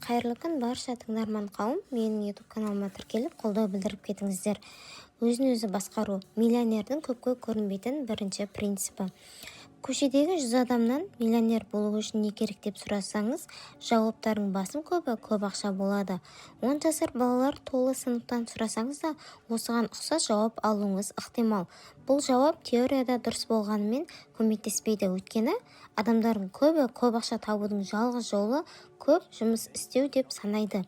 Қайырлы күн барша тыңдарман қауым. Менің YouTube каналыма тіркеліп, қолдау білдіріп кетіңіздер. Өзін-өзі басқару миллионердің көпке көрінбейтін бірінші принципі. Көшедегі 100 адамнан миллионер болу үшін не керек деп сұрасаңыз, жауаптардың басым көбі көп ақша болады. 10 жасар балалар толы сыныптан сұрасаңыз да, осыған ұқсас жауап алуыңыз ықтимал. Бұл жауап теорияда дұрыс болғанымен көмектеспейді. Өйткені адамдардың көбі көп ақша табудың жалғыз жолы көп жұмыс істеу деп санайды.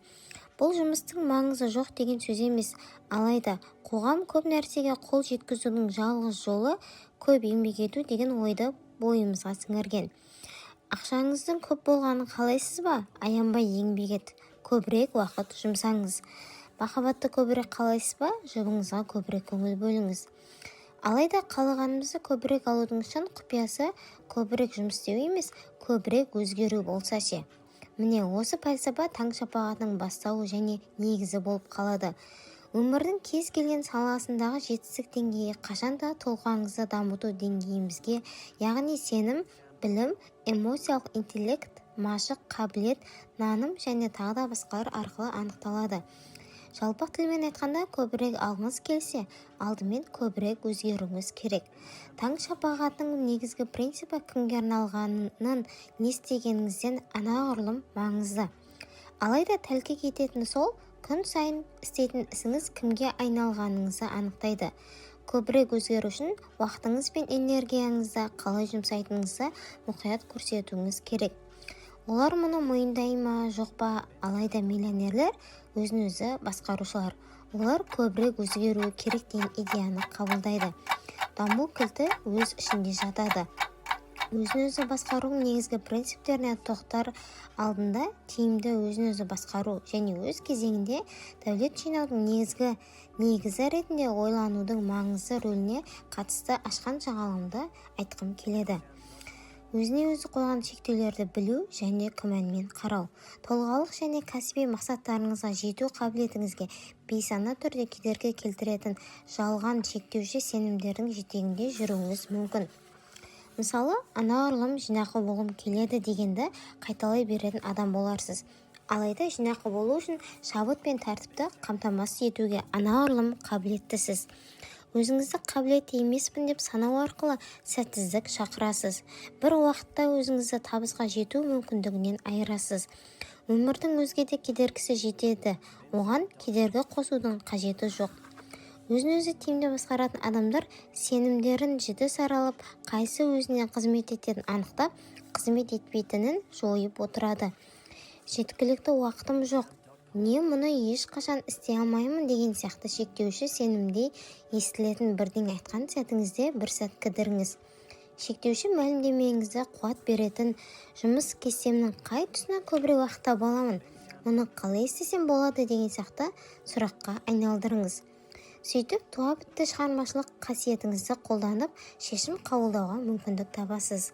Бұл жұмыстың маңызы жоқ деген сөз емес. Алайда қоғам көп нәрсеге қол жеткізудің жалғыз жолы көп еңбек ету деген ойды бойымызға сіңірген. Ақшаңыздың көп болғанын қалайсыз ба? Аянбай еңбек ет. Көбірек уақыт жұмсаңыз. Махаббатты көбірек қалайсыз ба? Жұбыңызға көбірек көңіл бөліңіз. Алайда қалағанымызды көбірек алудың шын құпиясы көбірек жұмыс істеу емес, көбірек өзгеру болса ше. Міне осы пәлсапа таң шапағатының бастауы және негізі болып қалады. Өмірдің кез келген саласындағы жетістік деңгейі қашанда тұлғаңызды дамыту деңгейімізге, яғни сенім, білім, эмоциялық интеллект, машық қабілет, наным және тағы да басқалар арқылы анықталады. Жалпақ тілмен айтқанда, көбірек алғыңыз келсе, алдымен көбірек өзгеруіңіз керек. Таң шапағатының негізгі принципі кімге арналғанын не істегеніңізден анағұрлым маңызды. Алайда тәлкек ететіні сол, күн сайын істейтін ісіңіз кімге айналғаныңызды анықтайды. Көбірек өзгеру үшін уақытыңыз бен энергияңызды қалай жұмсайтыныңызды мұқият көрсетуіңіз керек. Олар мұны мойындай ма, жоқ па? Алайда миллионерлер өзін-өзі басқарушылар. Олар көбірек өзгеру керек деген идеяны қабылдайды. Даму кілті өз ішінде жатады. Өзін-өзі басқарудың негізгі принциптеріне тоқтар алдында тиімді өзін-өзі басқару және өз кезеңінде дәулет жинаудың негізі ретінде ойланудың маңызды рөліне қатысты ашқан жаңалығымды айтқым келеді. Өзіне өзі қойған шектеулерді білу және күмәнмен қарау. Тұлғалық және кәсіби мақсаттарыңызға жету қабілетіңізге бейсана түрде кедергі келтіретін жалған шектеуші сенімдердің жетегінде жүруіңіз мүмкін. Мысалы, анағұрлым жинақы болғым келеді дегенді қайталай беретін адам боларсыз. Алайда жинақы болу үшін шабыт пен тәртіпті қамтамасыз етуге анағұрлым қабілеттісіз. Өзіңізді қабілетті емеспін деп санау арқылы сәтсіздік шақырасыз. Бір уақытта өзіңізді табысқа жету мүмкіндігінен айырасыз. Өмірдің өзге де кедергісі жетеді. Оған кедергі қосудың қажеті жоқ. Өзін-өзі тиімді басқаратын адамдар сенімдерін жіті саралап, қайсы өзіне қызмет ететінін анықтап, қызмет етпейтінін жойып отырады. Жеткілікті уақытым жоқ. Не мұны ешқашан істей алмаймын деген сияқты шектеуші сенімдей естілетін бірдеңе айтқан сәтіңізде бір сәт кідіріңіз. Шектеуші мәлімдемеңізді қуат беретін жұмыс кестемнің қай тұсына көбірек уақыт таба аламын, оны қалай істесем болады деген сияқты сұраққа айналдырыңыз. Сөйтіп, туа бітті шығармашылық қасиетіңізді қолданып, шешім қабылдауға мүмкіндік табасыз.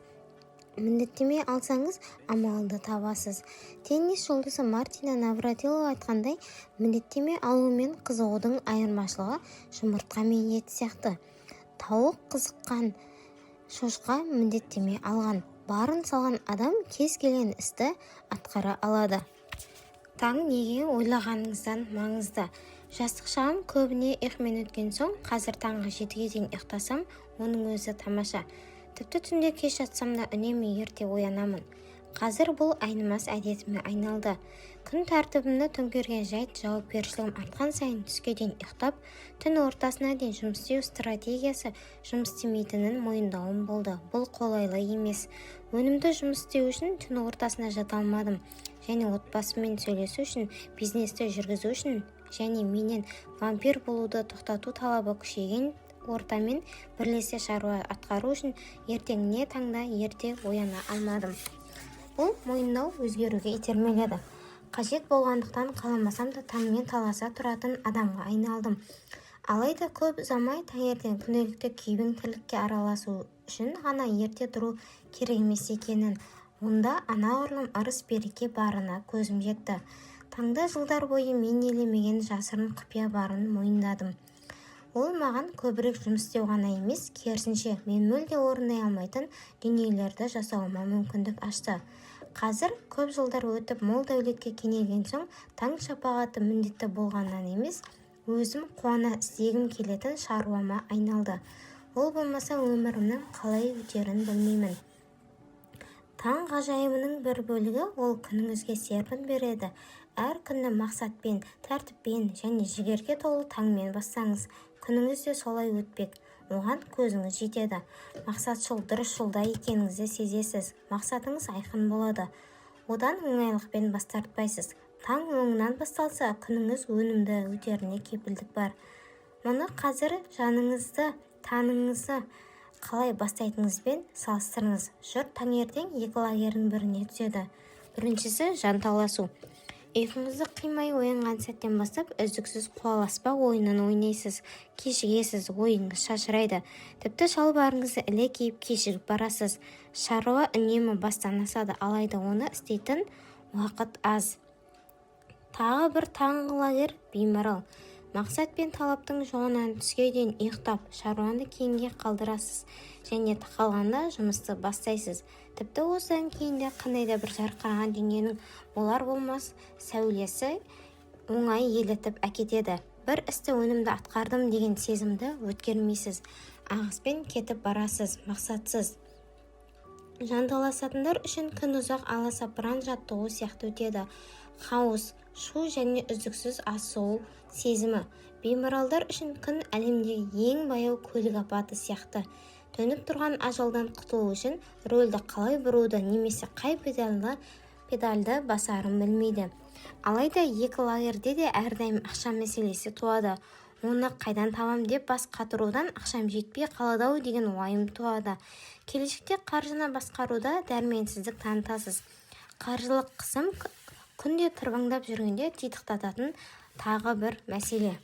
Міндеттеме алсаңыз, амалды табасыз. Теннис жұлдызы Мартина Навратилова айтқандай, міндеттеме алу мен қызығудың айырмашылығы жұмыртқа мен ет сияқты. Тауық қызыққан, шошқа міндеттеме алған. Барын салған адам кез келген істі атқара алады. Таң неге ойлағаныңыздан маңызды. Жастық шағым көбіне ұйқымен өткен соң, қазір таңғы 7-ге дейін ұйықтасам, оның өзі тамаша. Тіпті түнде кеш жатсам да үнемі ерте оянамын. Қазір бұл айнымас әдетіме айналды. Күн тәртібімді төңкерген жайт жауапкершілігім артқан сайын түске дейін ұйықтап, түн ортасына дейін жұмыс істеу стратегиясы жұмыс істемейтінін мойындауым болды. Бұл қолайлы емес. Өнімді жұмыс істеу үшін түн ортасына жата алмадым. Және отбасыммен сөйлесу үшін, бизнесті жүргізу үшін және менен вампир болуды тоқтату талабы күшейген ортамен бірлесе шаруа атқару үшін ертеңіне таңда ерте ояна алмадым. Бұл мойындау өзгеруге итермеледі. Қажет болғандықтан қаламасам да таңмен таласа тұратын адамға айналдым. Алайда көп ұзамай таңертең күнделікті күйбең тірлікке араласу үшін ғана ерте тұру керек емес екенін, онда анағұрлым ырыс-береке барына көзім жетті. Таңда жылдар бойы мен елемеген жасырын құпия барын мойындадым. Ол маған көбірек жұмыс істеу ғана емес, керісінше мен мүлде орындай алмайтын дүниелерді жасауыма мүмкіндік ашты. Қазір көп жылдар өтіп мол дәулетке кенелген соң таң шапағаты міндетті болғаннан емес, өзім қуана істегім келетін шаруама айналды. Ол болмаса өмірімнің қалай өтерін білмеймін. Таң ғажайыбының бір бөлігі ол күніңізге серпін береді. Әр күнні мақсатпен, тәртіппен және жігерге толы таңмен бастаңыз. Күніңіз де солай өтпек. Оған көзіңіз жетеді. Мақсатшыл дұрыс жолда екеніңізді сезесіз. Мақсатыңыз айқын болады. Одан оңайлықпен бас тартпайсыз. Таң оңынан басталса, күніңіз өнімді өтеріне кепілдік бар. Мұны қазір жаныңызды, таңыңызды қалай бастайтыныңызбен салыстырыңыз. Жұрт таңертең екі лагердің біріне түседі. Біріншісі жанталасу. Ұйқыңызды қимай оянған сәттен бастап үздіксіз қуаласпа ойынын ойнайсыз. Кешігесіз, ойыңыз шашырайды. Тіпті шалбарыңызды іле киіп кешігіп барасыз. Шаруа үнемі бастан асады, алайда оны істейтін уақыт аз. Тағы бір таңғы лагер беймарал. Мақсат пен талаптың жоғынан түске дейін ұйықтап, шаруаны кейінге қалдырасыз және қалғанда жұмысты бастайсыз. Тіпті осыдан кейінде қандай да бір жарқыраған дүниенің болар-болмас сәулесі оңай елітіп әкетеді. Бір істі өнімді атқардым деген сезімді өткермейсіз. Ағыспен кетіп барасыз, мақсатсыз. Жанталасатындар үшін күн ұзақ аласапыран жаттығу сияқты өтеді. Хаос, шу және үздіксіз асығу сезімі. Беймаралдар үшін күн әлемдегі ең баяу көлік апаты сияқты. Төніп тұрған ажалдан құтылу үшін рөлді қалай бұруды немесе қай педальды басарын білмейді. Алайда екі лагерде де әрдайым ақша мәселесі туады. Оны қайдан табам деп бас қатырудан ақшам жетпей қалады-ау деген уайым туады. Келешекте қаржыны басқаруда дәрменсіздік танытасыз. Қаржылық қысым күнде тырбаңдап жүргенде титықтататын тағы бір мәселе.